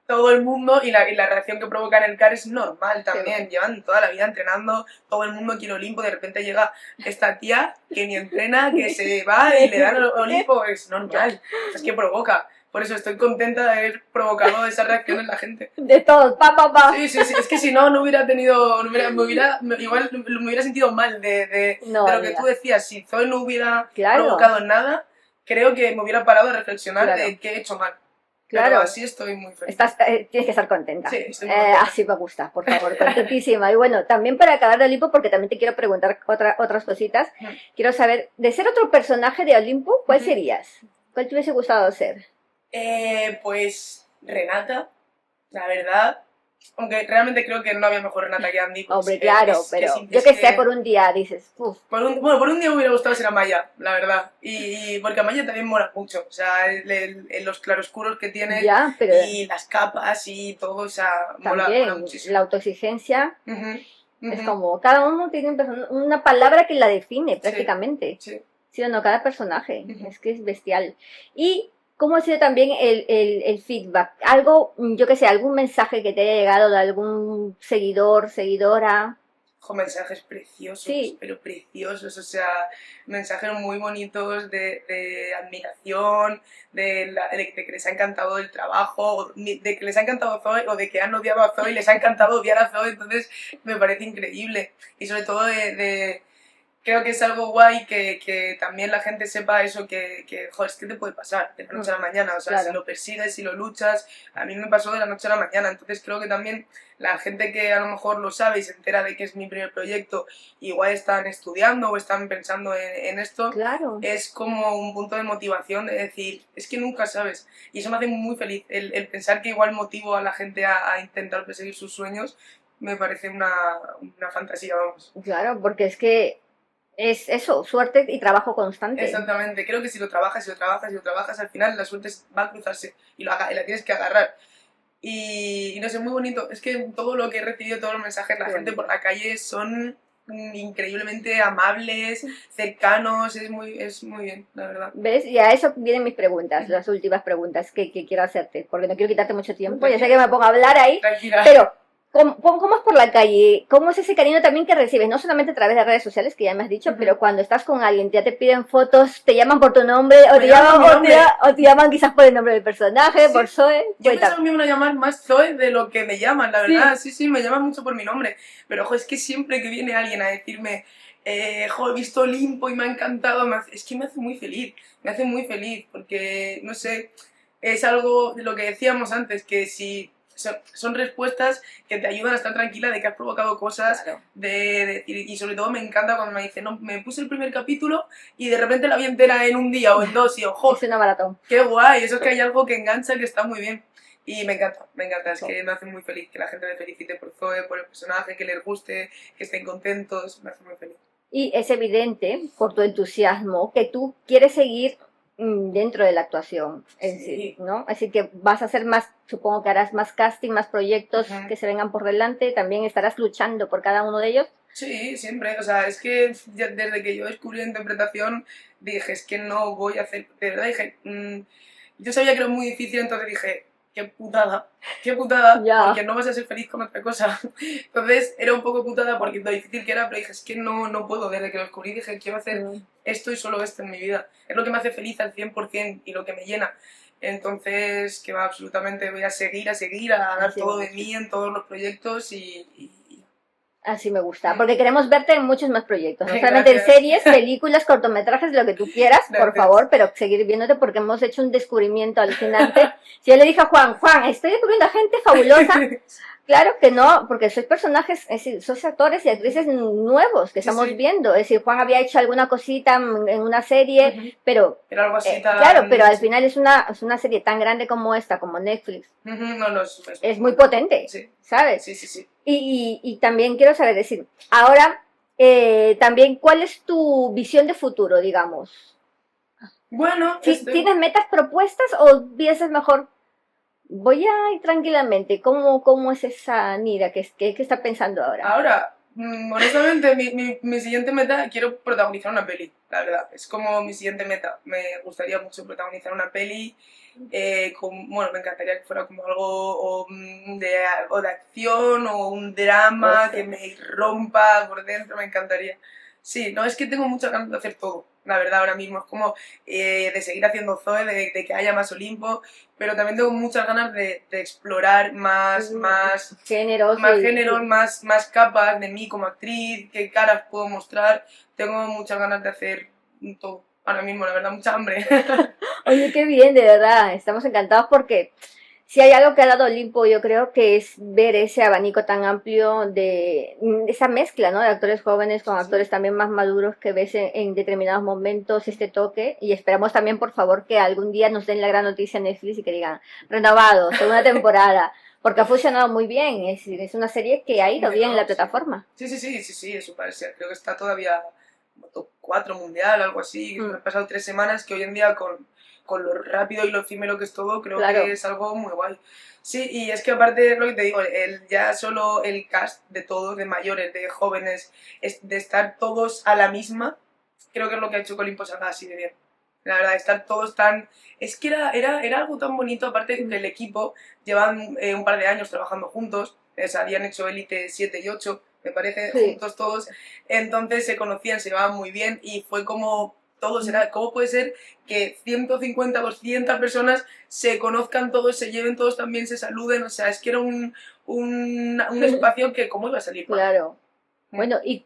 todo el mundo y la reacción que provoca en el CAR es normal también. Llevan toda la vida entrenando, todo el mundo quiere Olimpo, de repente llega esta tía que ni entrena, que se va y le dan Olimpo, es normal. Es que provoca. Por eso estoy contenta de haber provocado esa reacción en la gente.
de todo, pa.
Sí, sí, sí. Es que si no, no hubiera tenido. Igual me hubiera sentido mal
No,
de lo que
amiga,
tú decías. Si Zoe no hubiera
claro,
provocado nada, creo que me hubiera parado a reflexionar
claro,
de qué he hecho mal. Pero
claro.
así estoy muy feliz.
Tienes que estar contenta.
Sí, estoy muy contenta.
Así me gusta, por favor, contentísima. Y bueno, también para acabar de Olimpo, porque también te quiero preguntar otras cositas, quiero saber, de ser otro personaje de Olimpo, ¿cuál serías? ¿Cuál te hubiese gustado ser?
Pues Renata, la verdad. Aunque realmente creo que no había mejor Renata que Andy.
Hombre, claro, pero yo que sé, por un día dices, uff.
Por un día me hubiera gustado ser Amaya, la verdad. Y porque Amaya también mola mucho. O sea, los claroscuros que tiene
Ya, pero
y las capas y todo, o sea, mola
también
muchísimo.
la autoexigencia
Ujú,
es
ujú.
como, cada uno tiene una palabra que la define
Sí,
prácticamente.
sí.
Sí o no, cada personaje,
Ujú.
es que es bestial. Y cómo ha sido también el feedback, algo, yo que sé, algún mensaje que te haya llegado de algún seguidor, seguidora.
Con mensajes preciosos,
Sí,
pero preciosos, o sea, mensajes muy bonitos de admiración, de que les ha encantado el trabajo, de que les ha encantado Zoe, o de que han odiado a Zoe y les ha encantado odiar a Zoe, entonces me parece increíble. Y sobre todo creo que es algo guay que también la gente sepa eso, joder, es que te puede pasar de la noche a la mañana, o sea,
claro.
si lo persigues, si lo luchas, a mí me pasó de la noche a la mañana, entonces creo que también la gente que a lo mejor lo sabe y se entera de que es mi primer proyecto, igual están estudiando o están pensando en esto,
Claro.
es como un punto de motivación de decir, es que nunca sabes, y eso me hace muy feliz, el pensar que igual motivo a la gente a intentar perseguir sus sueños, me parece una fantasía, vamos.
Claro, porque es que es eso, suerte y trabajo constante.
Exactamente, creo que si lo trabajas, al final la suerte va a cruzarse y la tienes que agarrar. Y no sé, muy bonito. Es que todo lo que he recibido, todos los mensajes, la gente por la calle son increíblemente amables, cercanos, es muy bien, la verdad.
¿Ves? Y a eso vienen mis preguntas, las últimas preguntas que quiero hacerte, porque no quiero quitarte mucho tiempo, ya sé que me pongo a hablar ahí,
Tranquila.
pero ¿cómo es por la calle? ¿Cómo es ese cariño también que recibes? No solamente a través de redes sociales, que ya me has dicho, pero cuando estás con alguien, ya te piden fotos, te llaman por tu nombre, o te llaman quizás por el nombre del personaje,
Sí.
por Zoe.
Yo pensaba que me iban a llamar más Zoe de lo que me llaman, la verdad. Sí, me llaman mucho por mi nombre. Pero, ojo, es que siempre que viene alguien a decirme, he visto Olimpo y me ha encantado, es que me hace muy feliz. Me hace muy feliz, porque, no sé, es algo de lo que decíamos antes, que si son respuestas que te ayudan a estar tranquila de que has provocado cosas,
Claro.
y sobre todo me encanta cuando me dicen, no, me puse el primer capítulo y de repente la vi entera en un día o en dos y ojo,
Es una maratón.
qué guay, eso es que hay algo que engancha, que está muy bien. Y me encanta, es que me hace muy feliz que la gente me felicite por Zoe, por el personaje, que les guste, que estén contentos, me hace muy feliz.
Y es evidente, por tu entusiasmo, que tú quieres seguir dentro de la actuación en sí, ¿no? Así que vas a hacer más, supongo que harás más casting, más proyectos que se vengan por delante, también estarás luchando por cada uno de ellos.
Sí, siempre, o sea, es que desde que yo descubrí la interpretación dije, es que no voy a hacer, de verdad dije, yo sabía que era muy difícil, entonces dije, qué putada, porque no vas a ser feliz con otra cosa. Entonces era un poco putada porque lo difícil que era, pero dije, es que no puedo, desde que lo descubrí dije, quiero hacer esto y solo esto en mi vida. Es lo que me hace feliz al 100% y lo que me llena. Entonces, que va, absolutamente voy a seguir, a dar todo de mí en todos los proyectos y
así me gusta, porque queremos verte en muchos más proyectos, no solamente en series, películas, cortometrajes, lo que tú quieras, por favor, pero seguir viéndote porque hemos hecho un descubrimiento alucinante. Si yo le dije a Juan, estoy descubriendo a gente fabulosa, claro que no, porque sois personajes, es decir, sois actores y actrices nuevos que estamos viendo, es decir, Juan había hecho alguna cosita en una serie, pero
algo así
claro, pero al final es una serie tan grande como esta, como Netflix, es muy potente, ¿sabes?
Sí.
Y también quiero saber, decir, ahora También, ¿cuál es tu visión de futuro, digamos?
Bueno,
¿Tienes metas propuestas o piensas mejor, voy a ir tranquilamente? ¿Cómo es esa Nira que está pensando ahora?
ahora, honestamente, mi siguiente meta, quiero protagonizar una peli, la verdad. Es como mi siguiente meta. Me gustaría mucho protagonizar una peli. Bueno, me encantaría que fuera como algo o de acción o un drama que
Eso.
me rompa por dentro, me encantaría. Sí, no, es que tengo muchas ganas de hacer todo, la verdad, ahora mismo. Es como de seguir haciendo Zoe, de que haya más Olimpo, pero también tengo muchas ganas de explorar
Géneros
más
y
géneros,
sí.
más capas de mí como actriz, qué caras puedo mostrar. Tengo muchas ganas de hacer todo. Ahora mismo, la verdad, mucha hambre.
Oye, qué bien, de verdad. Estamos encantados porque si hay algo que ha dado Olimpo, yo creo que es ver ese abanico tan amplio de esa mezcla, ¿no? De actores jóvenes con
Sí.
actores también más maduros que ves en determinados momentos este toque. Y esperamos también, por favor, que algún día nos den la gran noticia en Netflix y que digan, renovado, segunda temporada, porque ha funcionado muy bien. Es decir, es una serie que ha ido
Hombre,
bien en la
no, sí.
plataforma.
Sí, es súper. Creo que está todavía como top 4 mundial, algo así.
Mm,
Han pasado 3 semanas que hoy en día con lo rápido y lo efímero que es todo, creo que
claro.
es algo muy guay. Sí, y es que aparte de lo que te digo, ya solo el cast de todos, de mayores, de jóvenes, de estar todos a la misma, creo que es lo que ha hecho que Olimpo salga así de bien. La verdad, estar todos tan... Es que era algo tan bonito, aparte que el equipo llevan un par de años trabajando juntos, o sea, habían hecho Élite 7 y 8 me parece,
Sí.
juntos todos, entonces se conocían, se llevaban muy bien y fue como todos, era, ¿cómo puede ser que 150 o 200 personas se conozcan todos, se lleven todos también, se saluden? O sea, es que era un espacio que, ¿cómo iba a salir mal?
Claro.
Mm.
Bueno, y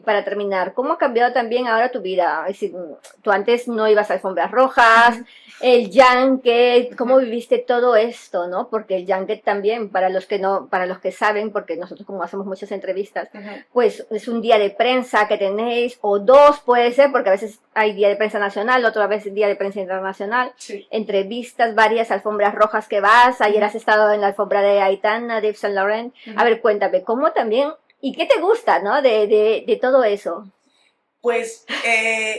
para terminar, ¿cómo ha cambiado también ahora tu vida? Es decir, tú antes no ibas a alfombras rojas,
Ujú,
el junket,
ujú,
¿cómo viviste todo esto, no? Porque el junket también, para los que no, para los que saben, porque nosotros como hacemos muchas entrevistas,
ujú.
pues es un día de prensa que tenéis, o dos puede ser, porque a veces hay día de prensa nacional, otra vez día de prensa internacional,
Sí.
entrevistas, varias alfombras rojas que vas, ayer
Ujú,
has estado en la alfombra de Aitana, de Saint Laurent. A
ujú.
ver, cuéntame, ¿cómo también ¿y qué te gusta, no? De todo eso.
Pues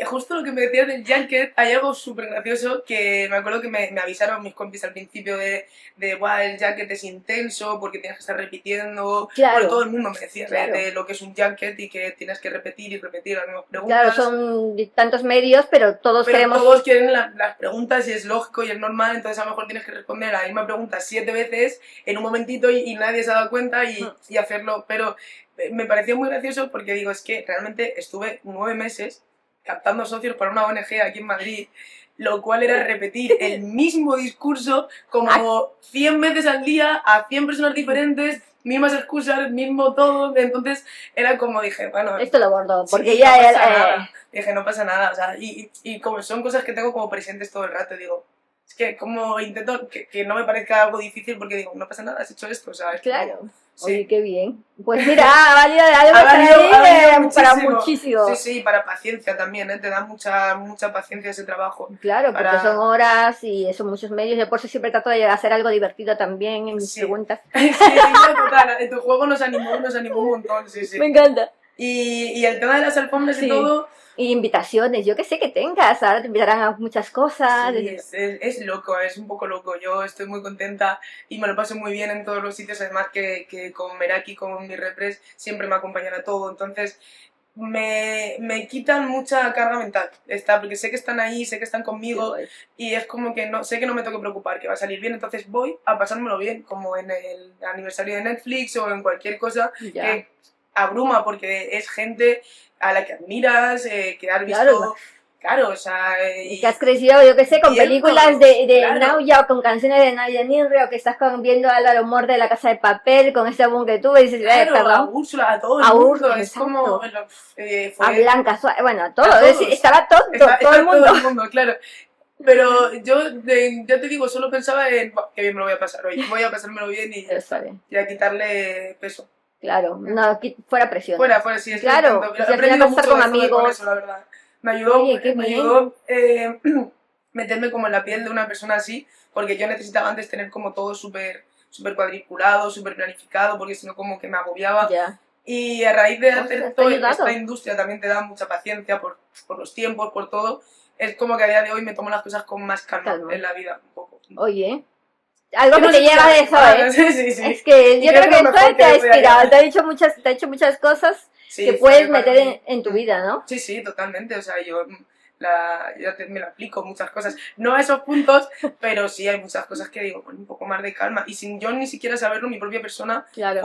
justo lo que me decías del Junket, hay algo súper gracioso que me acuerdo que me avisaron mis compis al principio Buah, el Junket es intenso porque tienes que estar repitiendo. Bueno, todo
Claro,
el mundo me decía
claro.
de lo que es un Junket y que tienes que repetir y repetir las mismas
Claro,
preguntas.
son tantos medios, pero todos
Pero
queremos.
todos quieren las preguntas y es lógico y es normal, entonces a lo mejor tienes que responder la misma pregunta 7 veces en un momentito y nadie se ha dado cuenta y hacerlo. Pero me pareció muy gracioso porque digo, es que realmente estuve 9 meses captando socios para una ONG aquí en Madrid, lo cual era repetir el mismo discurso
Ah,
como 100 veces al día a 100 personas diferentes, mismas excusas, mismo todo. Entonces era como dije, bueno,
esto lo bordo, porque
sí, no
ya,
pasa nada. Dije, no pasa nada, o sea, y como son cosas que tengo como presentes todo el rato, digo, es que como intento que no me parezca algo difícil porque digo, no pasa nada, has hecho esto, o sea, es como,
claro. Oye,
sí.
qué bien. Pues mira, ha valido algo
Ha
estar
valido,
ahí
ha valido
para
muchísimo. Sí,
muchísimo.
sí, para paciencia también, ¿eh? Te da mucha paciencia ese trabajo.
Claro, porque son
Para...
horas y son muchos medios. Yo por eso siempre trato de hacer algo divertido también en mis
Sí.
preguntas.
Sí, no, total, en tu juego nos animó un montón, sí,
Me
sí.
encanta.
Y el tema de las alfombras y
Sí.
todo,
Y invitaciones, yo que sé que tengas, ahora te invitarán a muchas cosas.
sí, es loco, es un poco loco. Yo estoy muy contenta y me lo paso muy bien en todos los sitios. Además que con Meraki, con mi repres, siempre me acompañan a todo. Entonces me quitan mucha carga mental. Porque sé que están ahí, sé que están
Qué
conmigo
guay.
y es como que no sé que no me tengo que preocupar, que va a salir bien. Entonces voy a pasármelo bien, como en el aniversario de Netflix o en cualquier cosa
Ya.
que abruma porque es gente a la que admiras, que has
Claro,
visto. Claro, o sea,
y que has crecido, yo que sé, con películas
viéndolos,
de Now
claro,
Ya o con canciones de Nadia Nirre o que estás viendo a Álvaro Mor de La Casa de Papel con ese boom que tuve y dices,
claro, a
perdón,
Úrsula, a todo el
a Urs,
mundo, es como,
exacto,
fue
a Blanca, bueno, a todo,
a
es decir,
todos,
estaba todo el
está todo
mundo.
el mundo, claro. Pero yo, ya te digo, solo pensaba en, "Buah, qué bien me lo voy a pasar hoy, voy a pasármelo bien y ya
Está
está,
bien,
y a quitarle peso.
claro, no, fuera presiones.
Fuera, sí, es que intento,
Claro, y
he
si al final
aprendido
vas a estar
mucho
con
de Zoe con eso,
amigos,
la verdad.
oye, qué
Me
bien,
ayudó meterme como en la piel de una persona así, porque yo necesitaba antes tener como todo súper cuadriculado, súper planificado, porque si no como que me agobiaba.
ya.
Y a raíz de
Ostras,
hacer
te ha
toda
ayudado.
esta industria también te da mucha paciencia por los tiempos, por todo. Es como que a día de hoy me tomo las cosas con más calma
Calma.
en la vida, un poco.
Oye, algo
Que
que
no
te
se
lleva
puede
de eso,
arreglar,
¿eh?
sí, sí.
Es que
Y
yo creo que
es lo mejor
esto te ha
me podía
inspirado,
llevar.
te ha hecho muchas cosas
Sí,
que
fue
puedes
para
meter
mí.
en tu vida, ¿no?
Sí, sí, totalmente. O sea, yo me la aplico muchas cosas. No a esos puntos, pero sí hay muchas cosas que digo con un poco más de calma. Y sin yo ni siquiera saberlo, mi propia persona
Claro.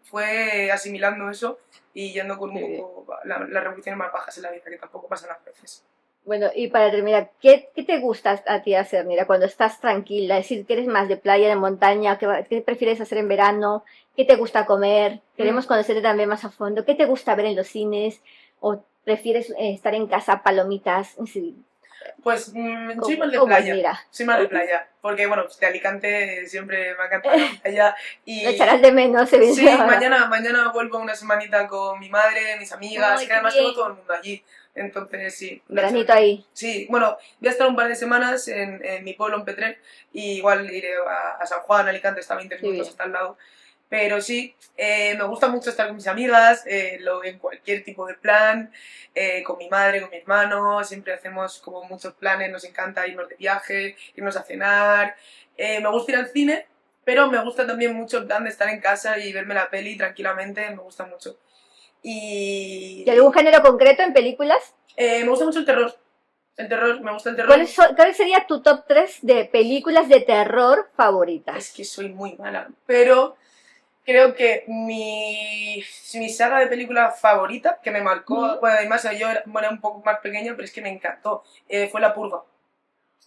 fue asimilando eso y yendo con un
Qué
poco las revoluciones más bajas en la vida, que tampoco pasan las veces.
Bueno, y para terminar, ¿qué te gusta a ti hacer, mira, cuando estás tranquila? Es decir, ¿que eres más de playa, de montaña? ¿Qué prefieres hacer en verano? ¿Qué te gusta comer? Queremos conocerte también más a fondo. ¿Qué te gusta ver en los cines? ¿O prefieres estar en casa, palomitas? Sí,
Pues soy más de
¿cómo es,
playa.
mira?
Soy más de playa. Porque, bueno, pues de Alicante siempre me ha encantado la playa.
Lo echarás de menos, se viene
Sí,
ahora.
mañana vuelvo una semanita con mi madre, mis amigas,
Ay,
que
qué
además tengo
bien.
todo el mundo allí. Entonces, sí.
Granito ahí.
Sí, bueno, voy a estar un par de semanas en mi pueblo, en Petrer, y igual iré a San Juan, Alicante, está a 20
Qué
minutos,
bien.
está al lado. Pero sí, me gusta mucho estar con mis amigas, en cualquier tipo de plan, con mi madre, con mi hermano, siempre hacemos como muchos planes, nos encanta irnos de viaje, irnos a cenar. Me gusta ir al cine, pero me gusta también mucho el plan de estar en casa y verme la peli tranquilamente, me gusta mucho.
¿Y algún género concreto en películas?
Me gusta mucho el terror. Me gusta el terror.
¿Cuál sería tu top 3 de películas de terror favoritas?
Es que soy muy mala, pero creo que mi saga de película favorita, que me marcó, bueno, además yo era un poco más pequeña, pero es que me encantó, fue La Purga.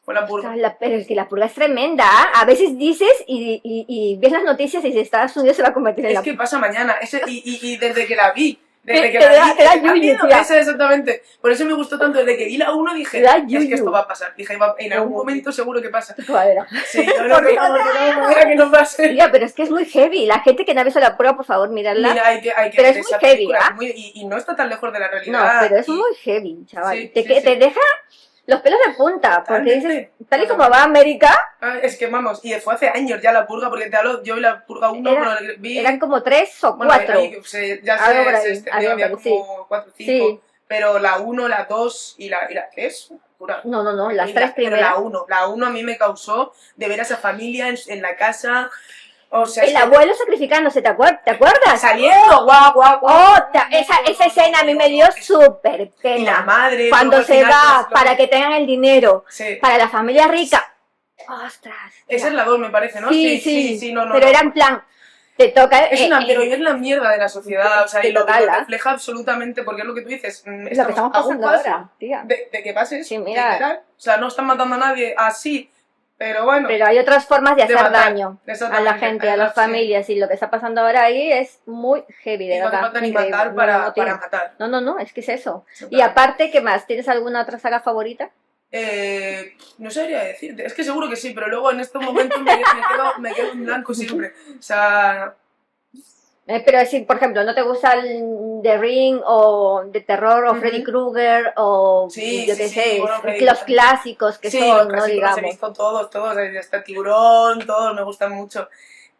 Fue La Purga.
Pero es que la purga es tremenda. ¿Ah? A veces dices y ves las noticias y dices, Estados Unidos se va a convertir en
Es
la...
que pasa mañana, y desde que la vi, desde que
Te
la
da-
vi,
te da
¿has
yuyu,
visto?
tía.
Eso exactamente. Por eso me gustó tanto, desde que vi la 1 dije,
Te da
es que
yuyu.
esto va a pasar. Dije, en algún momento seguro que pasa.
Cuadra.
Sí, no, no, no, no, que no pase.
Tía, pero es que es muy heavy. La gente que no ha visto la prueba, por favor, miradla.
Mira, hay que
Pero
ver
es muy
esa
heavy,
película,
¿ah?
y no está tan lejos de la
No,
realidad.
pero es
y-
muy heavy, chaval.
Sí,
Te deja los pelos de punta, porque dices,
Totalmente.
tal y como va América,
Es que vamos, y fue hace años ya La Purga, porque te hablo, yo vi La Purga 1,
Era-
bueno, vi...
eran como 3 o
Bueno,
4.
ahí ya
Algo por ahí,
se extendió,
algo
había
por ahí,
como 4 o 5,
Sí.
pero la 1, la 2 y la 3, locura.
No, las
Y
3
pero
primeras.
la 1 a mí me causó de ver a esa familia en la casa, o sea,
El abuelo sacrificándose, ¿te acuerdas?
saliendo, guau, guau, guau.
Oh, esa escena a mí me dio súper
Y la
pena.
madre,
Cuando
luego al
se
final,
va
pues,
para que tengan el dinero,
Sí.
para la familia rica. Ostras.
Esa es la 2, me parece, ¿no?
Sí,
no,
pero
no.
era en plan, te toca...
Pero es la mierda de la sociedad, o sea,
te
y lo
toca,
refleja absolutamente, porque es lo que tú dices,
es lo que estamos
a un
pasando
paso
ahora, tía.
de que pase eso,
Sí, mira.
literal. O sea, no están matando a nadie así, pero bueno,
Pero hay otras formas de hacer
matar,
daño a la
exactamente,
gente, a las
sí.
familias, y lo que está pasando ahora ahí es muy heavy, de
Y no hace
verdad.
falta ni
increíble.
matar
No, tío.
para matar.
No, es que es eso. Y
Exactamente.
aparte, ¿qué más? ¿Tienes alguna otra saga favorita?
No sabría decirte, es que seguro que sí, pero luego en estos momentos me quedo en blanco siempre. O sea,
Pero si, por ejemplo, ¿no te gusta el The Ring o de terror o
Ujú.
Freddy Krueger o
Sí,
yo
sí,
qué
sí,
sé,
bueno, Freddy
los
Krueger.
clásicos que
sí,
son,
los
¿no?
clásicos los he
Digamos.
visto todos, hasta Tiburón, todos me gustan mucho.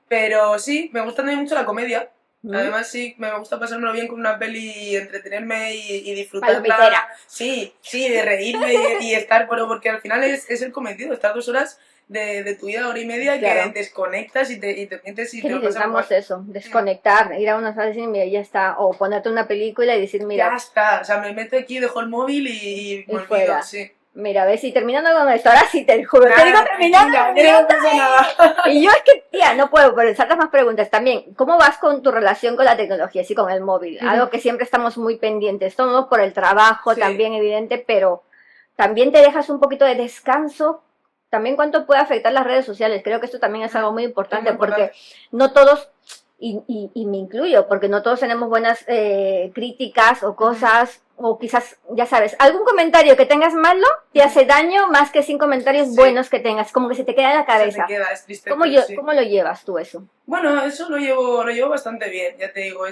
Pero sí, me gusta también mucho la comedia.
¿Mm?
Además, sí, me gusta pasármelo bien con una peli, entretenerme y disfrutarla.
Palomitera.
Sí, de reírme y estar, pero porque al final es el cometido, estar 2 horas de tu vida, hora y media,
Claro.
que desconectas y te metes y
Que
te lo pasas
necesitamos
guay.
eso, desconectar, ir a una sala y decir, mira, ya está, o ponerte una película y decir,
Ya
mira,
está, o sea, me meto aquí, dejo el móvil y me olvido,
fuera.
sí.
mira, a ver si terminando con esto, ahora sí te juro, te digo terminando,
tranquila, no pasa nada.
y yo es que, tía, no puedo, pero saltas más preguntas también. ¿Cómo vas con tu relación con la tecnología, así con el móvil?
Ujú.
Algo que siempre estamos muy pendientes, todos por el trabajo
Sí.
también, evidente, pero también te dejas un poquito de descanso. También cuánto puede afectar las redes sociales. Creo que esto también es algo muy importante,
Es muy
porque no todos, y me incluyo, porque no todos tenemos buenas críticas o cosas, o quizás, ya sabes, algún comentario que tengas malo te hace daño más que 100 comentarios
Sí.
buenos que tengas, como que se te queda en la
Se
cabeza.
te queda, es triste,
¿Cómo,
pero sí.
¿Cómo lo llevas tú eso?
Bueno, eso lo llevo bastante bien, ya te digo,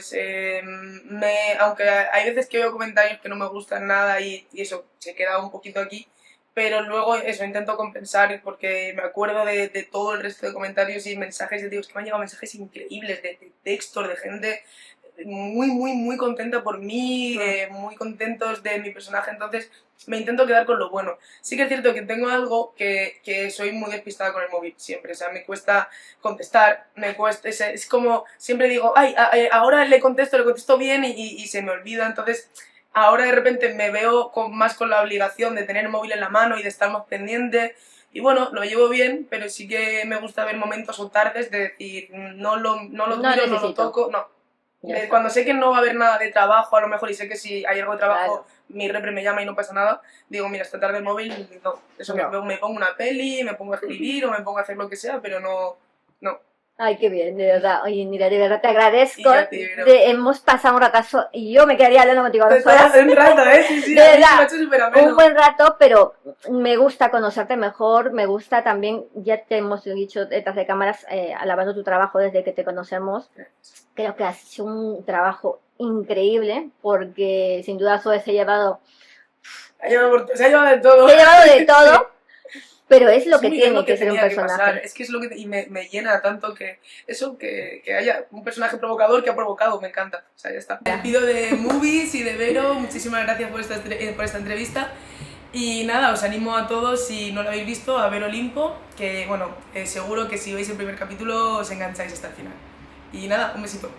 aunque hay veces que veo comentarios que no me gustan nada y eso se queda un poquito aquí, pero luego eso intento compensar porque me acuerdo de todo el resto de comentarios y mensajes, ya te digo, es que me han llegado mensajes increíbles de textos, de gente muy, muy, muy contenta por mí, muy contentos de mi personaje, entonces me intento quedar con lo bueno. Sí que es cierto que tengo algo que soy muy despistada con el móvil siempre, o sea, me cuesta contestar, me cuesta, es como, siempre digo, ay, ahora le contesto bien y se me olvida, entonces ahora de repente me veo más con la obligación de tener el móvil en la mano y de estar más pendiente. Y bueno, lo llevo bien, pero sí que me gusta ver momentos o tardes de decir, no lo miro, no lo toco, no. Cuando sé que no va a haber nada de trabajo, a lo mejor, y sé que si hay algo de trabajo, mi repre me llama y no pasa nada, digo, mira, esta tarde el móvil, no. Eso no. Me pongo una peli, me pongo a escribir o me pongo a hacer lo que sea, pero no.
Ay, qué bien, de verdad. Oye, mira, de verdad te agradezco. Hemos pasado un ratazo y yo me quedaría hablando contigo 2 horas.
Un rato, sí,
de verdad,
sí,
un buen rato, pero me gusta conocerte mejor, me gusta también, ya te hemos dicho detrás de cámaras, alabando tu trabajo desde que te conocemos. Creo que has hecho un trabajo increíble, porque sin duda Zoe se ha llevado
de todo.
Se ha llevado de todo. Pero es lo que tiene que ser un personaje.
Es que es lo que y me llena tanto que eso, que haya un personaje provocador que ha provocado, me encanta. O sea, ya está. Me despido de Movies y de Vero, muchísimas gracias por esta entrevista. Y nada, os animo a todos, si no lo habéis visto, a ver Olimpo, que bueno, seguro que si veis el primer capítulo os engancháis hasta el final. Y nada, un besito.